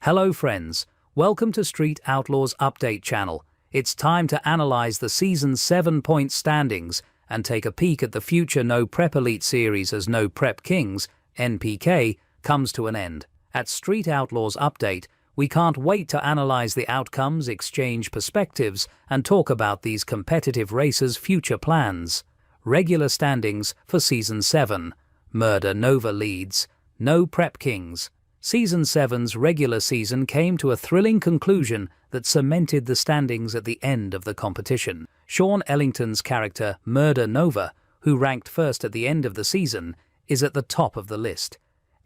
Hello friends, welcome to Street Outlaws Update channel. It's time to analyze the Season 7 point standings and take a peek at the future No Prep Elite series as No Prep Kings, NPK, comes to an end. At Street Outlaws Update, we can't wait to analyze the outcomes, exchange perspectives, and talk about these competitive races' future plans. Regular standings for Season 7. Murder Nova leads. No Prep Kings. Season 7's regular season came to a thrilling conclusion that cemented the standings at the end of the competition. Sean Ellington's character, Murder Nova, who ranked first at the end of the season, is at the top of the list.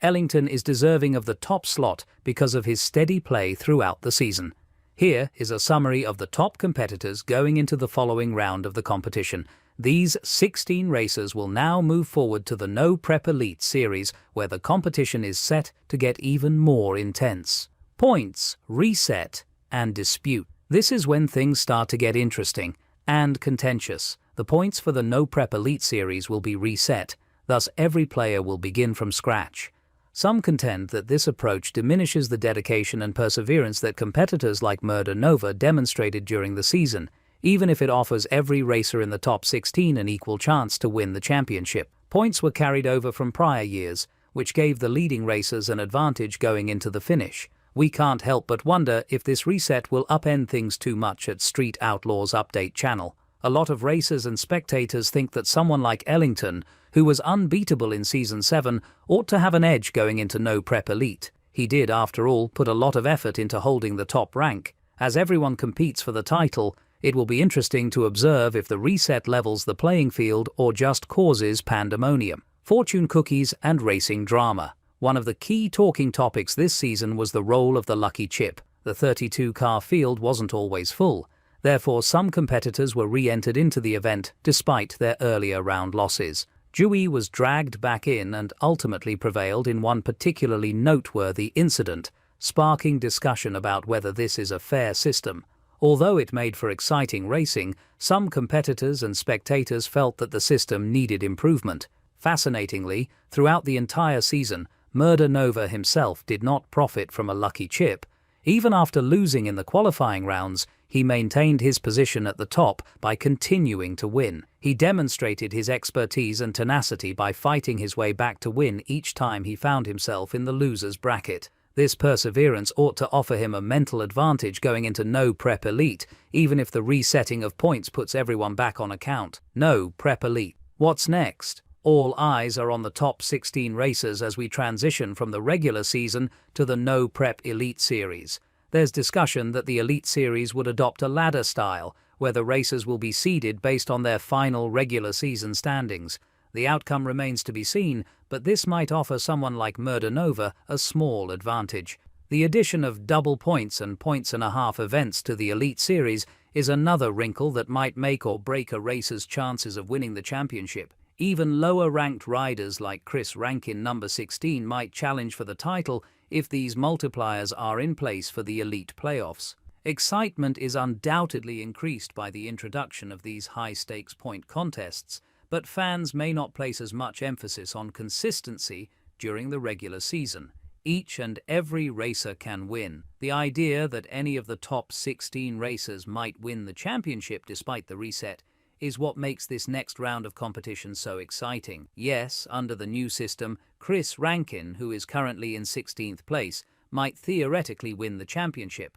Ellington is deserving of the top slot because of his steady play throughout the season. Here is a summary of the top competitors going into the following round of the competition. These 16 racers will now move forward to the No Prep Elite series, where the competition is set to get even more intense. Points, reset, and dispute. This is when things start to get interesting and contentious. The points for the No Prep Elite series will be reset, thus every player will begin from scratch. Some contend that this approach diminishes the dedication and perseverance that competitors like Murder Nova demonstrated during the season, even if it offers every racer in the top 16 an equal chance to win the championship. Points were carried over from prior years, which gave the leading racers an advantage going into the finish. We can't help but wonder if this reset will upend things too much at Street Outlaws Update channel. A lot of racers and spectators think that someone like Ellington, who was unbeatable in Season 7, ought to have an edge going into No Prep Elite. He did, after all, put a lot of effort into holding the top rank. As everyone competes for the title, it will be interesting to observe if the reset levels the playing field or just causes pandemonium. Fortune cookies and racing drama. One of the key talking topics this season was the role of the lucky chip. The 32-car field wasn't always full. Therefore, some competitors were re-entered into the event despite their earlier round losses. Dewey was dragged back in and ultimately prevailed in one particularly noteworthy incident, sparking discussion about whether this is a fair system. Although it made for exciting racing, some competitors and spectators felt that the system needed improvement. Fascinatingly, throughout the entire season, Murder Nova himself did not profit from a lucky chip. Even after losing in the qualifying rounds, he maintained his position at the top by continuing to win. He demonstrated his expertise and tenacity by fighting his way back to win each time he found himself in the loser's bracket. This perseverance ought to offer him a mental advantage going into No Prep Elite, even if the resetting of points puts everyone back on account. No Prep Elite. What's next? All eyes are on the top 16 racers as we transition from the regular season to the No Prep Elite series. There's discussion that the Elite series would adopt a ladder style, where the racers will be seeded based on their final regular season standings. The outcome remains to be seen, but this might offer someone like Murder Nova a small advantage. The addition of double points and points-and-a-half events to the Elite Series is another wrinkle that might make or break a racer's chances of winning the championship. Even lower-ranked riders like Chris Rankin, number 16, might challenge for the title if these multipliers are in place for the Elite playoffs. Excitement is undoubtedly increased by the introduction of these high-stakes point contests, but fans may not place as much emphasis on consistency during the regular season. Each and every racer can win. The idea that any of the top 16 racers might win the championship despite the reset is what makes this next round of competition so exciting. Yes, under the new system, Chris Rankin, who is currently in 16th place, might theoretically win the championship.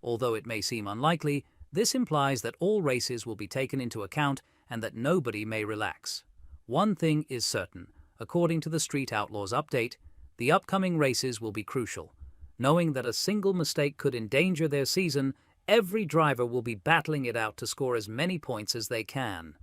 Although it may seem unlikely, this implies that all races will be taken into account and that nobody may relax. One thing is certain, according to the Street Outlaws Update, the upcoming races will be crucial. Knowing that a single mistake could endanger their season, every driver will be battling it out to score as many points as they can.